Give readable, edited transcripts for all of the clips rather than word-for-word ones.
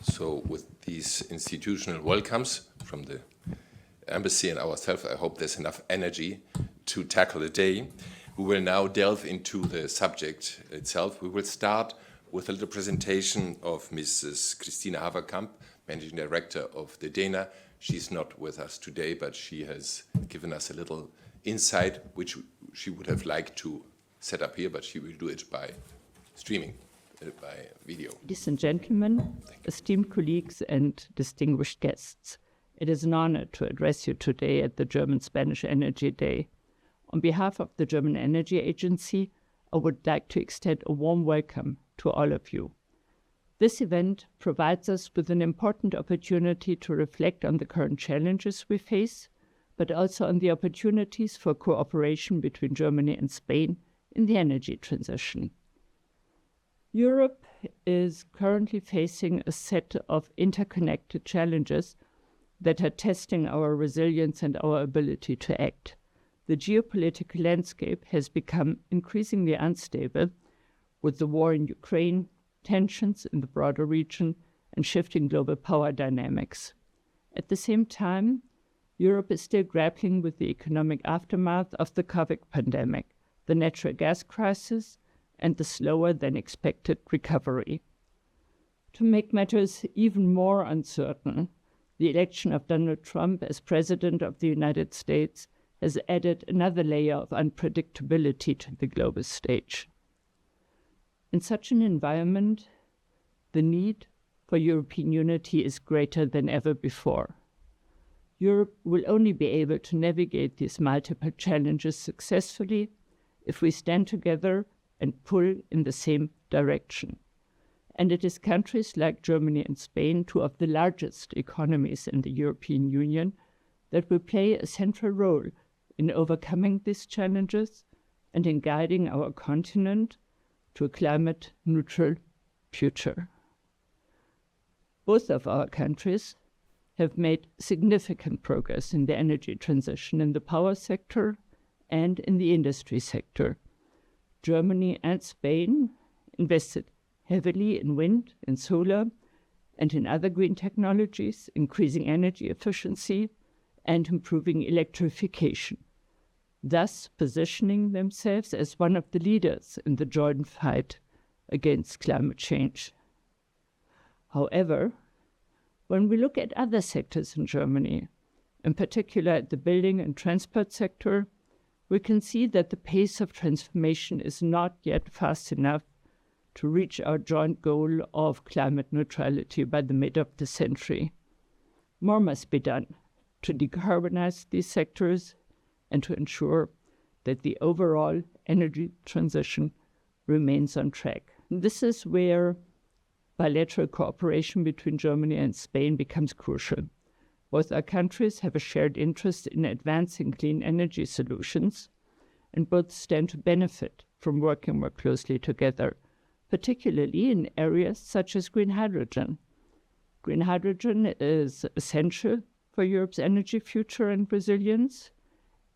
So with these institutional welcomes from the embassy and ourselves, I hope there's enough energy to tackle the day. We will now delve into the subject itself. We will start with a little presentation of Mrs. Kristina Haverkamp, Managing Director of the DENA. She's not with us today, but she has given us a little insight, which she would have liked to set up here, but she will do it by streaming, by video. Ladies and gentlemen, esteemed colleagues and distinguished guests, it is an honor to address you today at the German-Spanish Energy Day. On behalf of the German Energy Agency, I would like to extend a warm welcome to all of you. This event provides us with an important opportunity to reflect on the current challenges we face, but also on the opportunities for cooperation between Germany and Spain in the energy transition. Europe is currently facing a set of interconnected challenges that are testing our resilience and our ability to act. The geopolitical landscape has become increasingly unstable with the war in Ukraine, tensions in the broader region, and shifting global power dynamics. At the same time, Europe is still grappling with the economic aftermath of the COVID pandemic, the natural gas crisis, and the slower than expected recovery. To make matters even more uncertain, the election of Donald Trump as President of the United States has added another layer of unpredictability to the global stage. In such an environment, the need for European unity is greater than ever before. Europe will only be able to navigate these multiple challenges successfully if we stand together and pull in the same direction. And it is countries like Germany and Spain, two of the largest economies in the European Union, that will play a central role in overcoming these challenges and in guiding our continent to a climate-neutral future. Both of our countries have made significant progress in the energy transition in the power sector and in the industry sector. Germany and Spain invested heavily in wind, in solar, and in other green technologies, increasing energy efficiency and improving electrification, thus positioning themselves as one of the leaders in the joint fight against climate change. However, when we look at other sectors in Germany, in particular at the building and transport sector, we can see that the pace of transformation is not yet fast enough to reach our joint goal of climate neutrality by the mid of the century. More must be done to decarbonize these sectors and to ensure that the overall energy transition remains on track. This is where bilateral cooperation between Germany and Spain becomes crucial. Both our countries have a shared interest in advancing clean energy solutions, and both stand to benefit from working more closely together, particularly in areas such as green hydrogen. Green hydrogen is essential for Europe's energy future and resilience,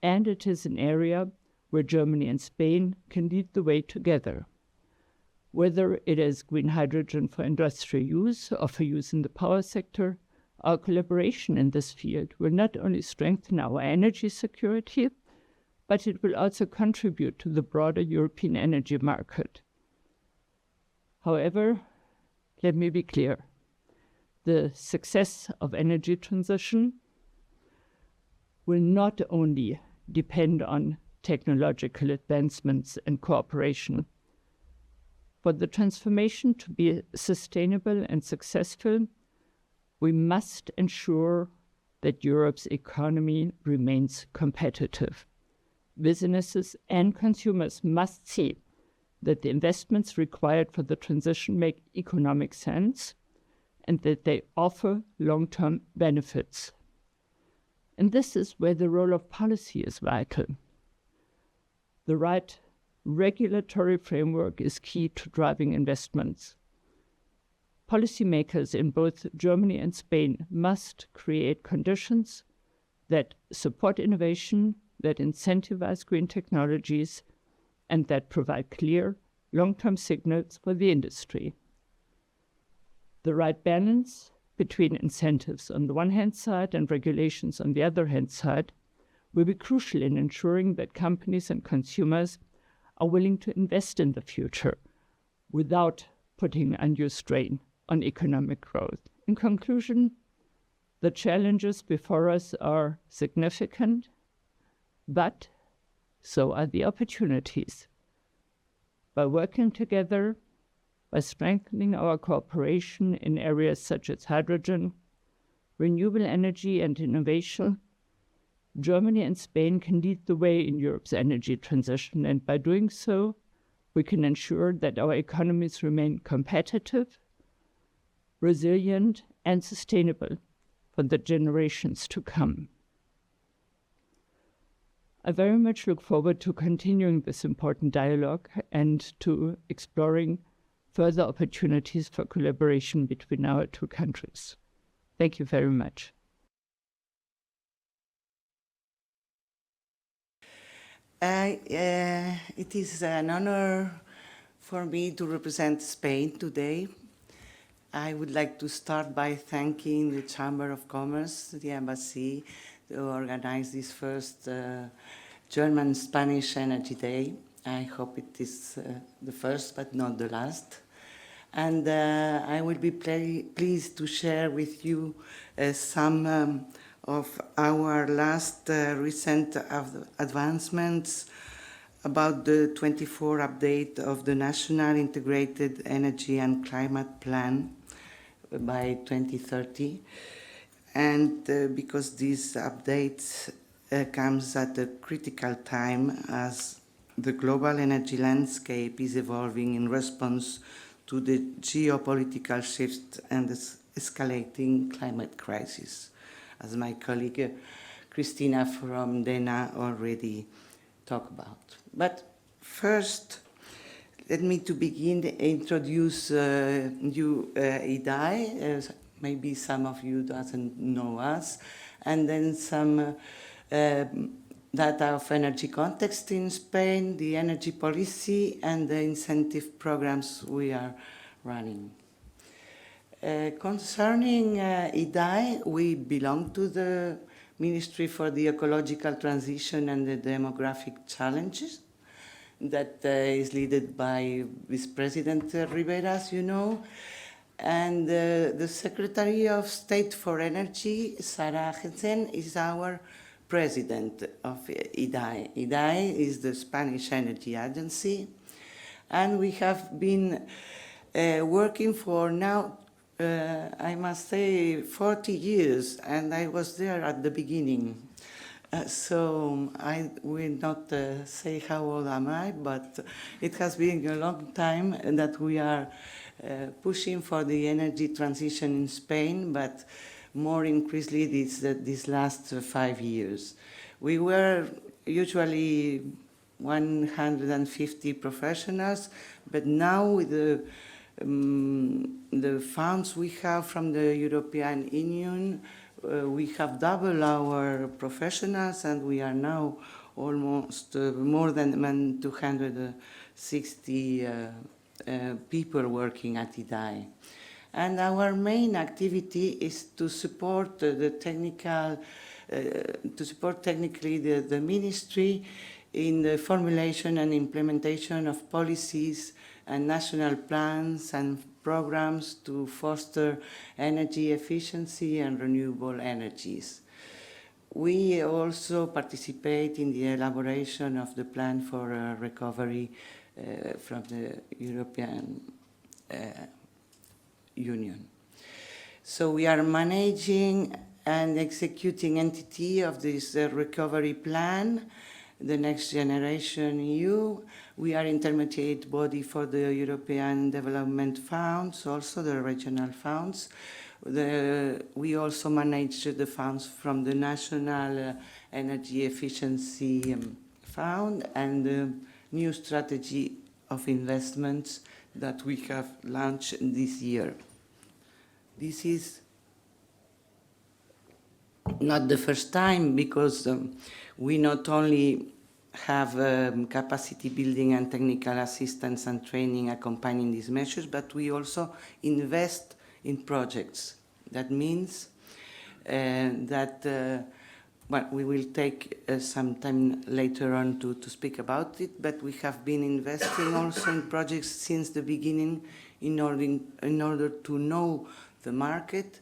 and it is an area where Germany and Spain can lead the way together. Whether it is green hydrogen for industrial use or for use in the power sector, our collaboration in this field will not only strengthen our energy security, but it will also contribute to the broader European energy market. However, let me be clear. The success of energy transition will not only depend on technological advancements and cooperation. For the transformation to be sustainable and successful, we must ensure that Europe's economy remains competitive. Businesses and consumers must see that the investments required for the transition make economic sense and that they offer long-term benefits. And this is where the role of policy is vital. The right regulatory framework is key to driving investments. Policymakers in both Germany and Spain must create conditions that support innovation, that incentivize green technologies, and that provide clear, long-term signals for the industry. The right balance between incentives on the one hand side and regulations on the other hand side will be crucial in ensuring that companies and consumers are willing to invest in the future without putting undue strain on economic growth. In conclusion, the challenges before us are significant, but so are the opportunities. By working together, by strengthening our cooperation in areas such as hydrogen, renewable energy and innovation, Germany and Spain can lead the way in Europe's energy transition, and by doing so, we can ensure that our economies remain competitive, resilient, and sustainable for the generations to come. I very much look forward to continuing this important dialogue and to exploring further opportunities for collaboration between our two countries. Thank you very much. It is an honor for me to represent Spain today. I would like to start by thanking the Chamber of Commerce, the Embassy, to organize this first German-Spanish Energy Day. I hope it is the first, but not the last. And I will be pleased to share with you some of our last recent advancements about the 24 update of the National Integrated Energy and Climate Plan by 2030. And because this update comes at a critical time as the global energy landscape is evolving in response to the geopolitical shift and the escalating climate crisis, as my colleague Kristina from DENA already talked about. But first, let me to begin introduce you IDAE. Maybe some of you doesn't know us, and then some data of energy context in Spain, the energy policy, and the incentive programs we are running. Concerning IDAE, we belong to the Ministry for the Ecological Transition and the Demographic Challenges that is led by Vice President Rivera, as you know. And the Secretary of State for Energy, Sarah Jensen, is our president of IDAE. IDAE is the Spanish Energy Agency, and we have been working for now, I must say, 40 years, and I was there at the beginning. So I will not say how old am I, but it has been a long time that we are pushing for the energy transition in Spain, but more increasingly these last 5 years. We were usually 150 professionals, but now with the funds we have from the European Union, we have doubled our professionals, and we are now almost more than 260 people working at IDAE. And our main activity is to support technically the ministry in the formulation and implementation of policies and national plans and programs to foster energy efficiency and renewable energies. We also participate in the elaboration of the plan for recovery from the European Union. So we are managing and executing entity of this recovery plan, the Next Generation EU. We are intermediate body for the European Development Funds, also the regional funds. We also manage the funds from the National Energy Efficiency Fund and the new strategy of investments that we have launched this year. This is not the first time, because we not only have capacity building and technical assistance and training accompanying these measures, but we also invest in projects. That means that well, we will take some time later on to speak about it, but we have been investing also in projects since the beginning in order to know the market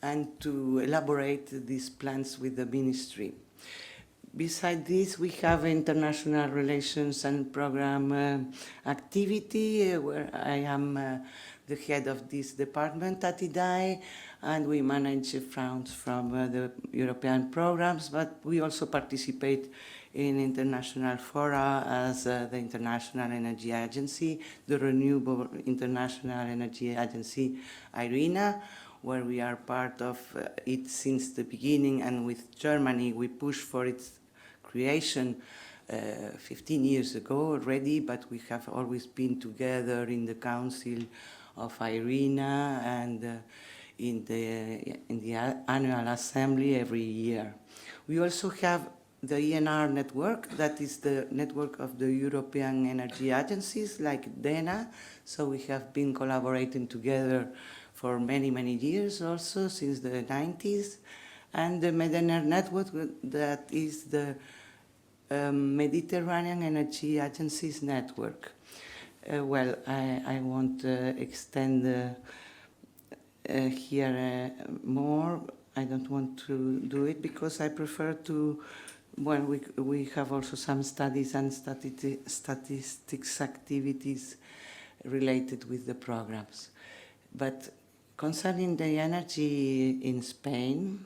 and to elaborate these plans with the ministry. Besides this, we have international relations and program activity, where I am the head of this department at IDAE, and we manage funds from the European programs, but we also participate in international fora as the International Energy Agency, the Renewable International Energy Agency, IRENA, where we are part of it since the beginning, and with Germany we push for its creation 15 years ago already, but we have always been together in the Council of IRENA and in the annual assembly every year. We also have the ENR network, that is the network of the European energy agencies like DENA, so we have been collaborating together for many, many years also, since the 90s, and the MEDENER network, that is the Mediterranean Energy Agencies network. Well, I won't extend here more. I don't want to do it because I prefer to, well, we have also some studies and statistics activities related with the programs. But concerning the energy in Spain,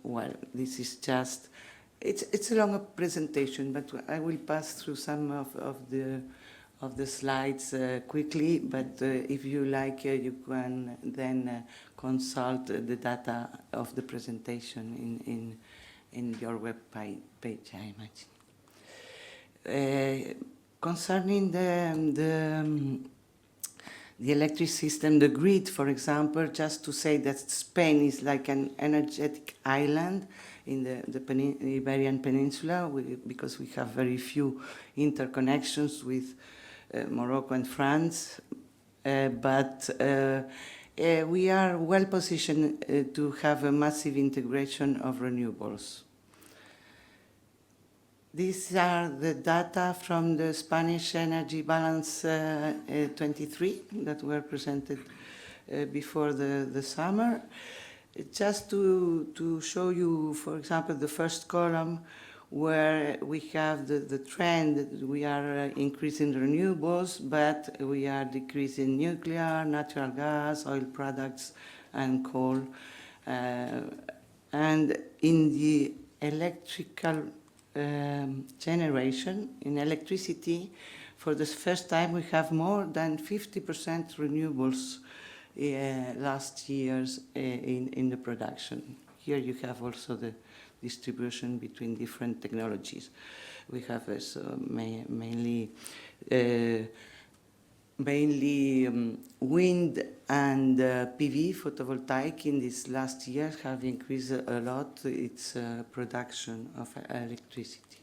well, this is just, it's a long presentation, but I will pass through some of the slides quickly, but if you like, you can then consult the data of the presentation in your web page, I imagine. Concerning the electric system, the grid, for example, just to say that Spain is like an energetic island in the Iberian Peninsula, because we have very few interconnections with Morocco and France, but we are well positioned to have a massive integration of renewables. These are the data from the Spanish Energy Balance 23 that were presented before the summer. Just to show you, for example, the first column, where we have the trend that we are increasing renewables, but we are decreasing nuclear, natural gas, oil products, and coal. And in the electrical generation, in electricity, for the first time we have more than 50% renewables last years in the production. Here you have also the distribution between different technologies. We have mainly wind and PV, photovoltaic, in these last years have increased a lot its production of electricity.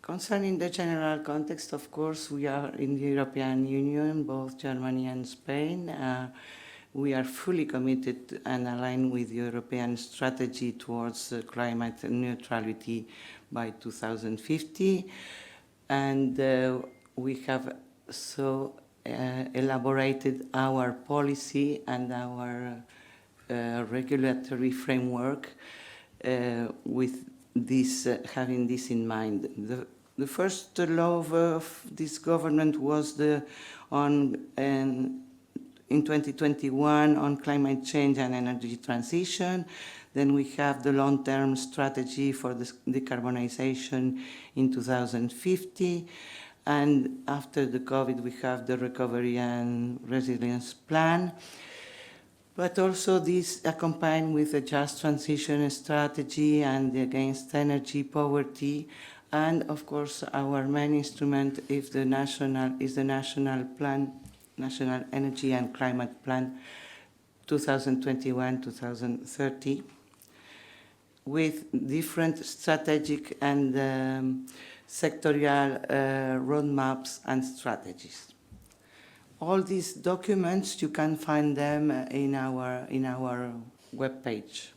Concerning the general context, of course, we are in the European Union, both Germany and Spain. We are fully committed and aligned with the European strategy towards climate neutrality by 2050. And we have so elaborated our policy and our regulatory framework with this, having this in mind. The first law of this government was in 2021 on climate change and energy transition. Then we have the long-term strategy for the decarbonization in 2050. And after the COVID, we have the recovery and resilience plan. But also this accompanied with a just transition strategy and against energy poverty. And of course, our main instrument is the national plan, National Energy and Climate Plan 2021-2030, with different strategic and sectorial roadmaps and strategies. all these documents, you can find them in our webpage.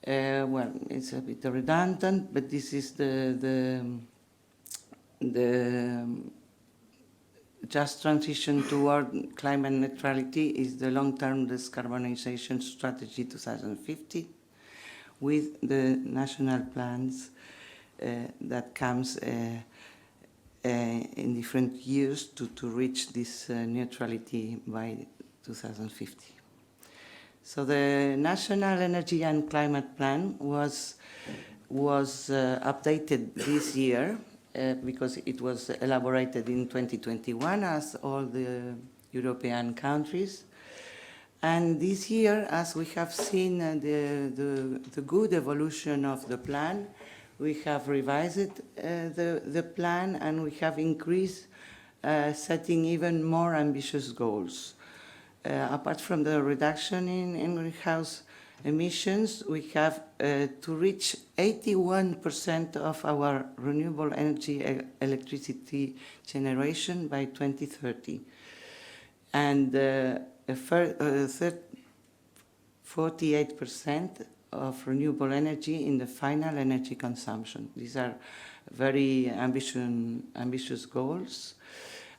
Well, it's a bit redundant, but this is the just transition toward climate neutrality is the long-term decarbonization strategy 2050 with the national plans that comes in different years to reach this neutrality by 2050. So the National Energy and Climate Plan was updated this year because it was elaborated in 2021 as all the European countries. And this year, as we have seen the good evolution of the plan, we have revised the plan and we have increased setting even more ambitious goals. Apart from the reduction in greenhouse emissions, we have to reach 81% of our renewable energy electricity generation by 2030. And 48% of renewable energy in the final energy consumption. These are very ambitious goals.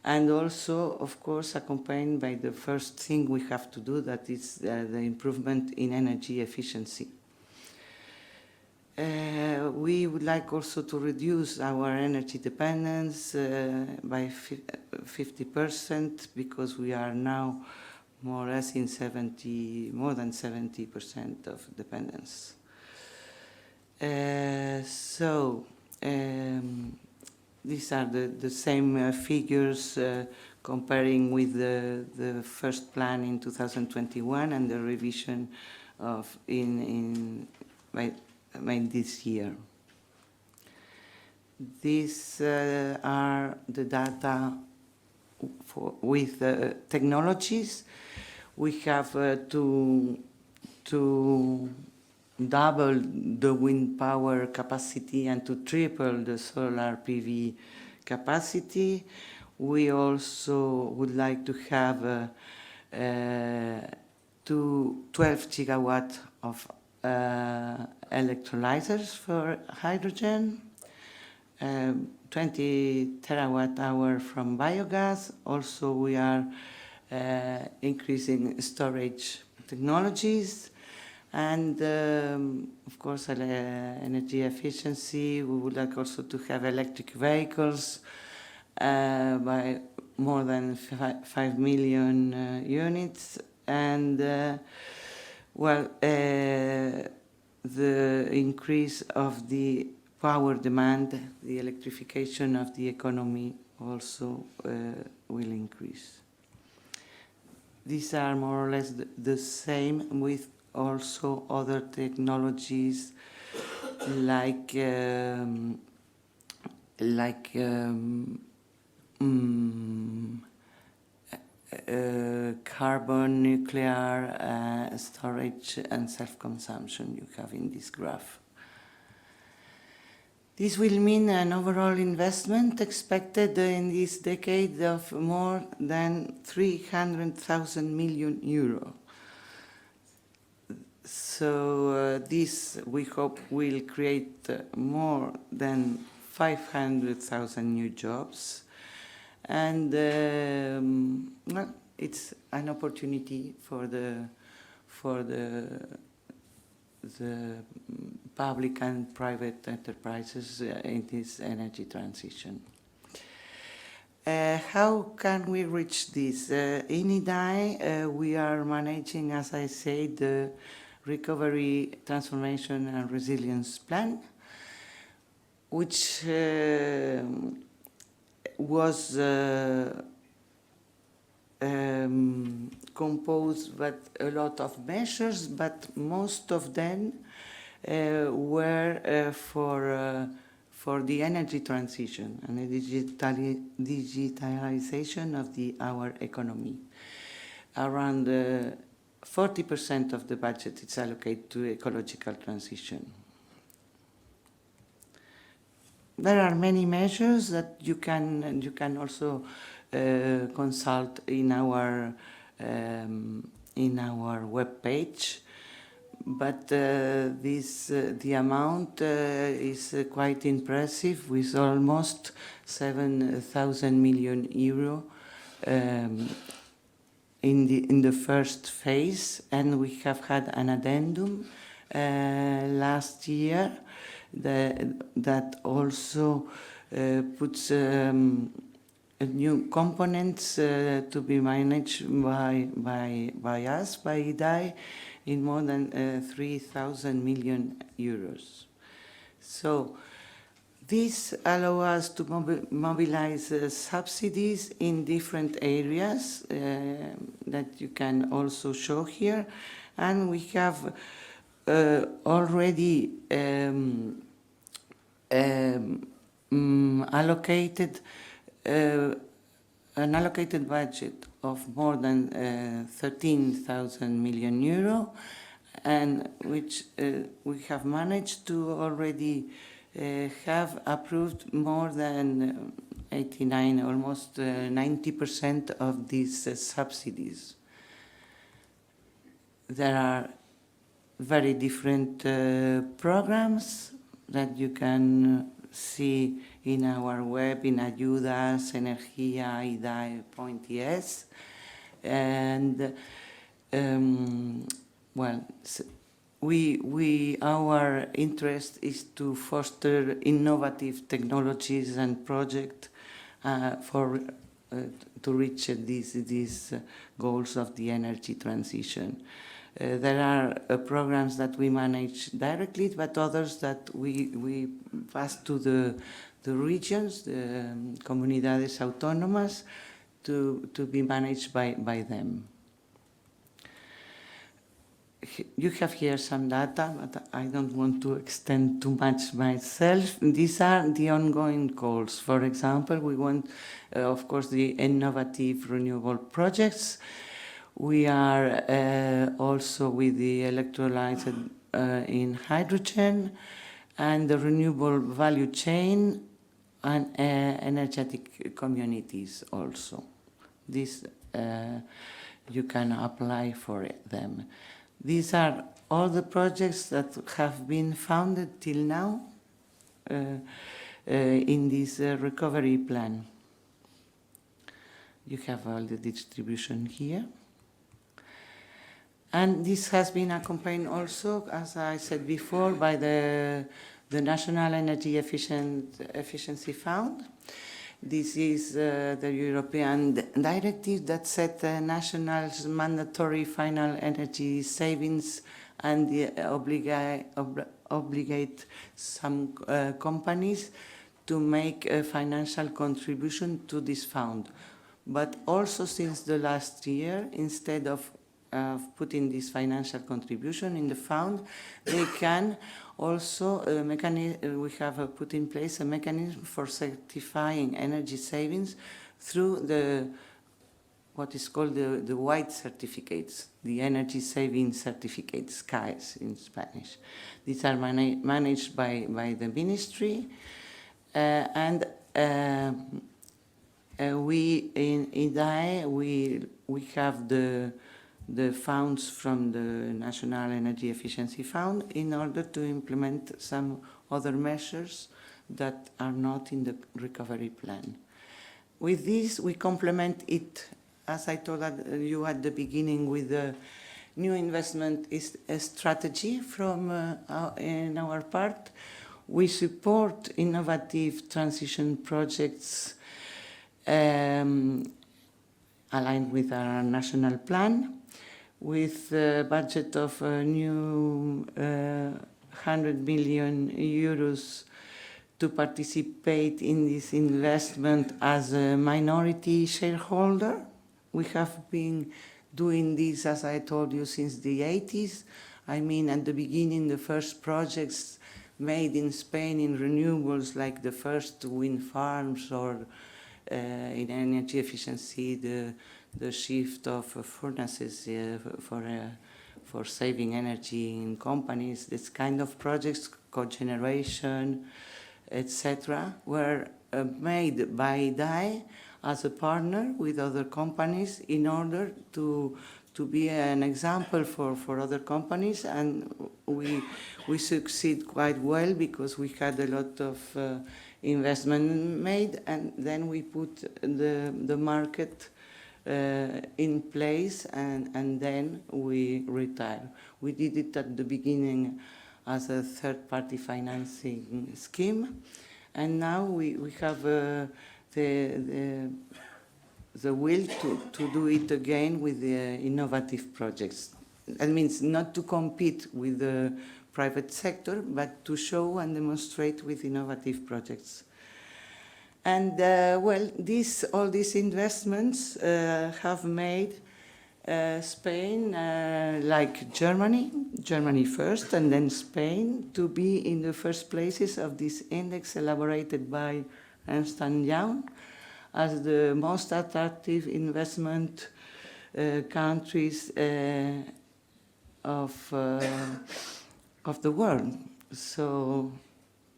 And also, of course, accompanied by the first thing we have to do, that is the improvement in energy efficiency. We would like also to reduce our energy dependence by 50% because we are now more or less in more than 70% of dependence. These are the same figures comparing with the first plan in 2021 and the revision of by this year. These are the data with technologies. We have to double the wind power capacity and to triple the solar PV capacity. We also would like to have 12 gigawatt of electrolyzers for hydrogen, 20 terawatt hour from biogas. Also, we are increasing storage technologies. And of course, energy efficiency. We would like also to have electric vehicles by more than 5 million units. And the increase of the power demand, the electrification of the economy also will increase. These are more or less the same with also other technologies like carbon, nuclear, storage and self-consumption you have in this graph. This will mean an overall investment expected in this decade of more than 300,000 million euro. So this, we hope, will create more than 500,000 new jobs. And well, it's an opportunity for the public and private enterprises in this energy transition. How can we reach this? In IDAE, we are managing, as I said, the Recovery, Transformation and Resilience Plan, which was composed with a lot of measures, but most of them were for the energy transition and the digitalization of our economy. Around 40% of the budget is allocated to ecological transition. There are many measures that you can also consult in our web page. But the amount is quite impressive, with almost 7,000 million euro in the first phase, and we have had an addendum last year that also puts new components to be managed by us, by IDAE, in more than 3,000 million euros. So this allows us to mobilize subsidies in different areas that you can also show here. And we have already allocated an allocated budget of more than 13,000 million euro, and which we have managed to already have approved more than 89, almost 90% of these subsidies. There are very different programs that you can see in our web, in Ayudas, Energía, IDAE.es, and well, our interest is to foster innovative technologies and projects to reach these goals of the energy transition. There are programs that we manage directly, but others that we pass to the regions, the comunidades autónomas, to be managed by them. You have here some data, but I don't want to extend too much myself. These are the ongoing goals. For example, we want, of course, the innovative renewable projects. We are also with the electrolyzer in hydrogen and the renewable value chain and energetic communities also. This you can apply for them. These are all the projects that have been funded till now in this recovery plan. You have all the distribution here. And this has been accompanied also, as I said before, by the National Energy Efficiency Fund. This is the European directive that set national mandatory final energy savings and obligate some companies to make a financial contribution to this fund. But also since the last year, instead of putting this financial contribution in the fund, they can also, we have put in place a mechanism for certifying energy savings through what is called the white certificates, the energy saving certificates, CAEs in Spanish. These are managed by the ministry, and we in IDAE, we have the funds from the National Energy Efficiency Fund in order to implement some other measures that are not in the recovery plan. With this, we complement it, as I told you at the beginning, with the new investment is a strategy from in our part. We support innovative transition projects aligned with our national plan, with a budget of a new 100 million euros to participate in this investment as a minority shareholder. We have been doing this, as I told you, since the 80s. I mean, at the beginning, the first projects made in Spain in renewables, like the first wind farms, or in energy efficiency, the shift of furnaces for saving energy in companies. This kind of projects, cogeneration, etc., were made by IDAE as a partner with other companies in order to be an example for other companies, and we succeed quite well because we had a lot of investment made, and then we put the market in place, and then we retire. We did it at the beginning as a third-party financing scheme, and now we have the will to do it again with the innovative projects. That means not to compete with the private sector, but to show and demonstrate with innovative projects. And well, all these investments have made Spain, like Germany first, and then Spain, to be in the first places of this index elaborated by Ernst & Young as the most attractive investment countries of the world. So,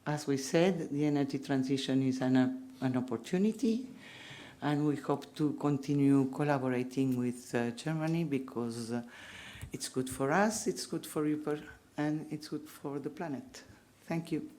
as we said, the energy transition is an opportunity, and we hope to continue collaborating with Germany because it's good for us, it's good for you, and it's good for the planet. Thank you.